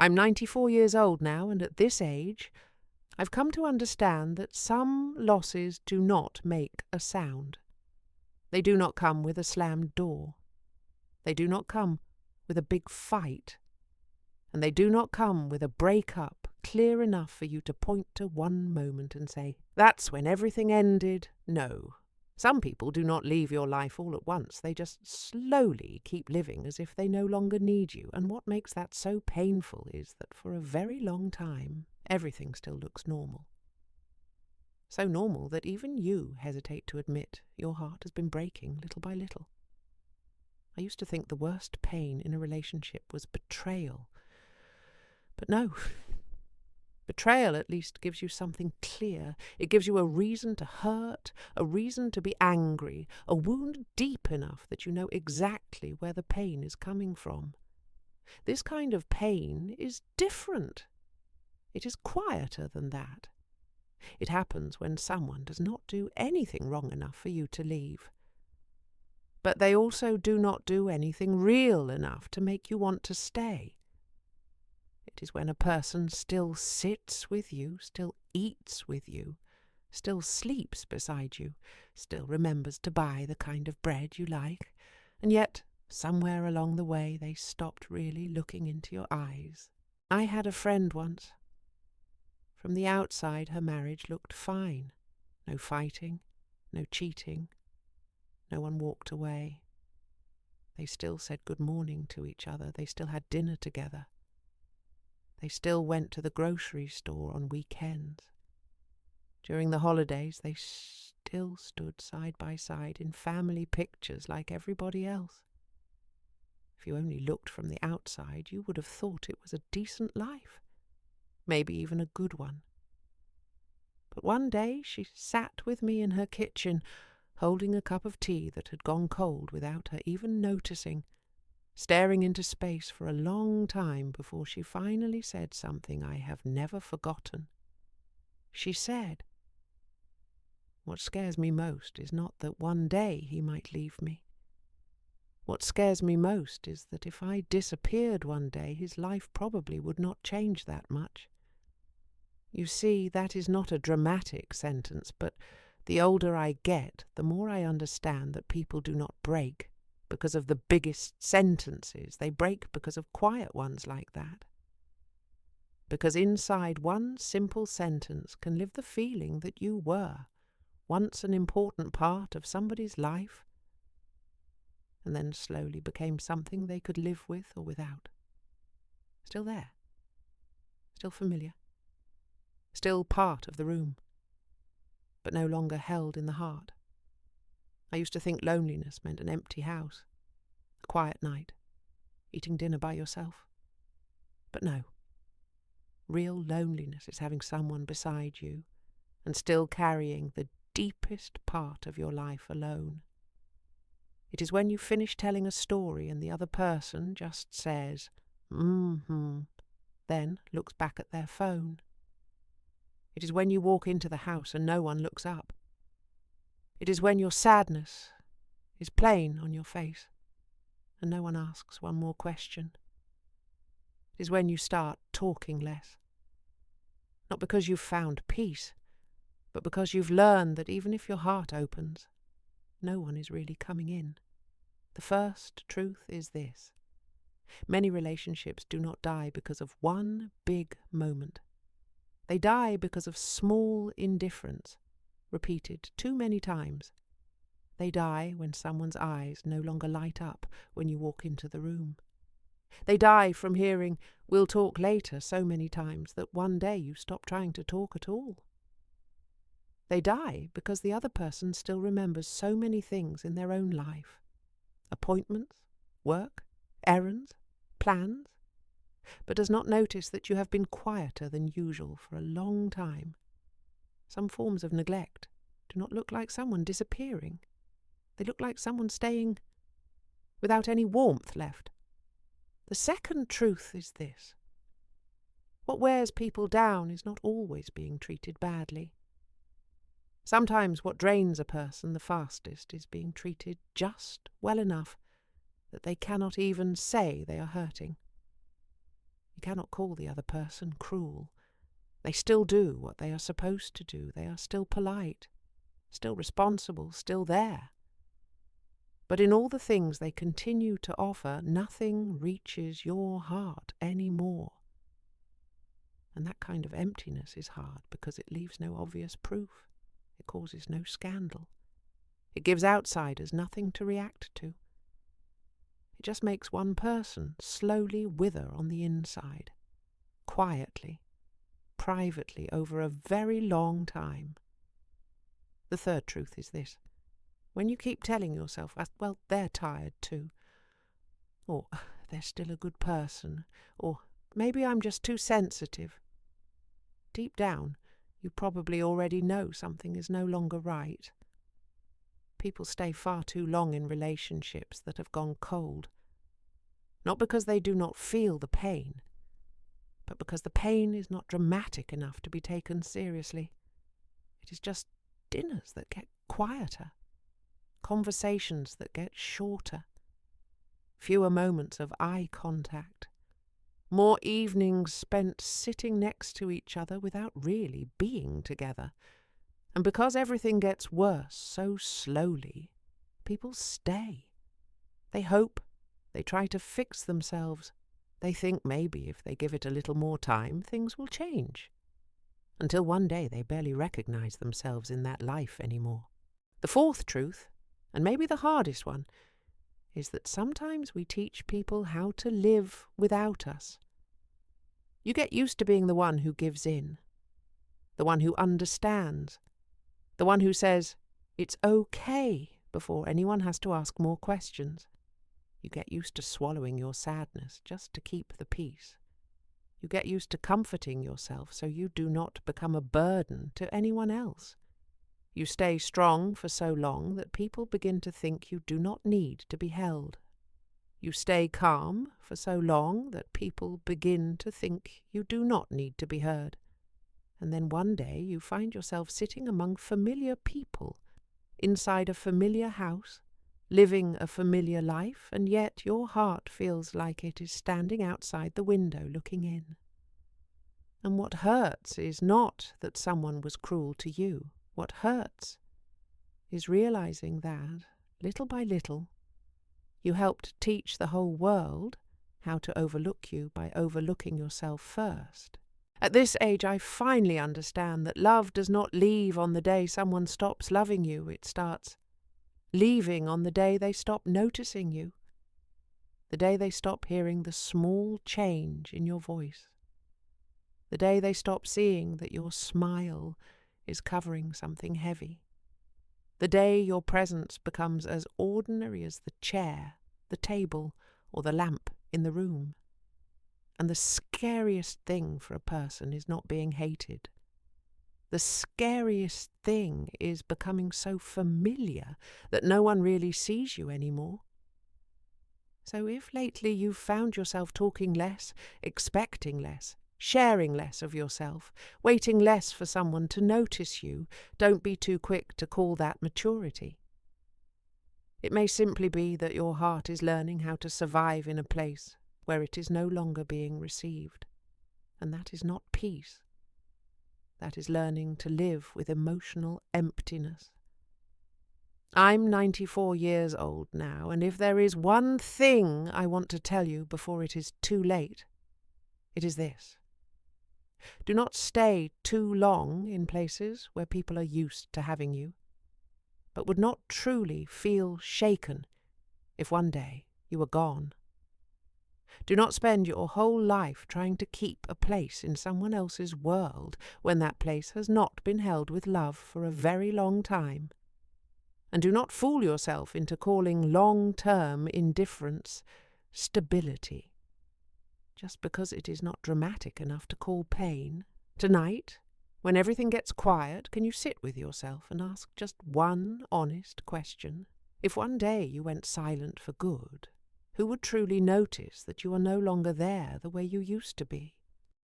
I'm 94 years old now, and at this age, I've come to understand that some losses do not make a sound. They do not come with a slammed door. They do not come with a big fight. And they do not come with a break-up clear enough for you to point to one moment and say, "That's when everything ended." No. Some people do not leave your life all at once. They just slowly keep living as if they no longer need you. And what makes that so painful is that for a very long time, everything still looks normal. So normal that even you hesitate to admit your heart has been breaking little by little. I used to think the worst pain in a relationship was betrayal. But no. Betrayal at least gives you something clear. It gives you a reason to hurt, a reason to be angry, a wound deep enough that you know exactly where the pain is coming from. This kind of pain is different. It is quieter than that. It happens when someone does not do anything wrong enough for you to leave. But they also do not do anything real enough to make you want to stay. It is when a person still sits with you, still eats with you, still sleeps beside you, still remembers to buy the kind of bread you like, and yet somewhere along the way they stopped really looking into your eyes. I had a friend once. From the outside her marriage looked fine. No fighting, no cheating. No one walked away. They still said good morning to each other. They still had dinner together. They still went to the grocery store on weekends. During the holidays, they still stood side by side in family pictures like everybody else. If you only looked from the outside, you would have thought it was a decent life, maybe even a good one. But one day she sat with me in her kitchen, holding a cup of tea that had gone cold without her even noticing, staring into space for a long time before she finally said something I have never forgotten. She said, "What scares me most is not that one day he might leave me. What scares me most is that if I disappeared one day, his life probably would not change that much." You see, that is not a dramatic sentence, but the older I get, the more I understand that people do not break because of the biggest sentences. They break because of quiet ones like that. Because inside one simple sentence can live the feeling that you were once an important part of somebody's life, and then slowly became something they could live with or without. Still there. Still familiar. Still part of the room, but no longer held in the heart. I used to think loneliness meant an empty house, a quiet night, eating dinner by yourself. But no. Real loneliness is having someone beside you and still carrying the deepest part of your life alone. It is when you finish telling a story and the other person just says, then looks back at their phone. It is when you walk into the house and no one looks up. It is when your sadness is plain on your face and no one asks one more question. It is when you start talking less. Not because you've found peace, but because you've learned that even if your heart opens, no one is really coming in. The first truth is this: many relationships do not die because of one big moment. They die because of small indifference, repeated too many times. They die when someone's eyes no longer light up when you walk into the room. They die from hearing "we'll talk later" so many times that one day you stop trying to talk at all. They die because the other person still remembers so many things in their own life. Appointments, work, errands, plans, but does not notice that you have been quieter than usual for a long time. Some forms of neglect do not look like someone disappearing. They look like someone staying without any warmth left. The second truth is this: what wears people down is not always being treated badly. Sometimes what drains a person the fastest is being treated just well enough that they cannot even say they are hurting. You cannot call the other person cruel. They still do what they are supposed to do. They are still polite, still responsible, still there. But in all the things they continue to offer, nothing reaches your heart anymore. And that kind of emptiness is hard because it leaves no obvious proof. It causes no scandal. It gives outsiders nothing to react to. It just makes one person slowly wither on the inside, quietly, privately, over a very long time. The third truth is this. When you keep telling yourself, well, they're tired too, or they're still a good person, or maybe I'm just too sensitive, deep down, you probably already know something is no longer right. People stay far too long in relationships that have gone cold, not because they do not feel the pain, but because the pain is not dramatic enough to be taken seriously. It is just dinners that get quieter, conversations that get shorter, fewer moments of eye contact, more evenings spent sitting next to each other without really being together. And because everything gets worse so slowly, people stay. They hope, they try to fix themselves. They think maybe if they give it a little more time, things will change. Until one day they barely recognize themselves in that life anymore. The fourth truth, and maybe the hardest one, is that sometimes we teach people how to live without us. You get used to being the one who gives in, the one who understands, the one who says, it's okay, before anyone has to ask more questions. You get used to swallowing your sadness just to keep the peace. You get used to comforting yourself so you do not become a burden to anyone else. You stay strong for so long that people begin to think you do not need to be held. You stay calm for so long that people begin to think you do not need to be heard. And then one day you find yourself sitting among familiar people, inside a familiar house, living a familiar life, and yet your heart feels like it is standing outside the window looking in. And what hurts is not that someone was cruel to you. What hurts is realizing that, little by little, you helped teach the whole world how to overlook you by overlooking yourself first. At this age, I finally understand that love does not leave on the day someone stops loving you. It starts leaving on the day they stop noticing you, the day they stop hearing the small change in your voice, the day they stop seeing that your smile is covering something heavy, the day your presence becomes as ordinary as the chair, the table, or the lamp in the room. And the scariest thing for a person is not being hated. The scariest thing is becoming so familiar that no one really sees you anymore. So if lately you've found yourself talking less, expecting less, sharing less of yourself, waiting less for someone to notice you, don't be too quick to call that maturity. It may simply be that your heart is learning how to survive in a place where it is no longer being received, and that is not peace. That is learning to live with emotional emptiness. I'm 94 years old now, and if there is one thing I want to tell you before it is too late, it is this. Do not stay too long in places where people are used to having you, but would not truly feel shaken if one day you were gone. Do not spend your whole life trying to keep a place in someone else's world when that place has not been held with love for a very long time. And do not fool yourself into calling long-term indifference stability, just because it is not dramatic enough to call pain. Tonight, when everything gets quiet, can you sit with yourself and ask just one honest question? If one day you went silent for good, who would truly notice that you are no longer there the way you used to be?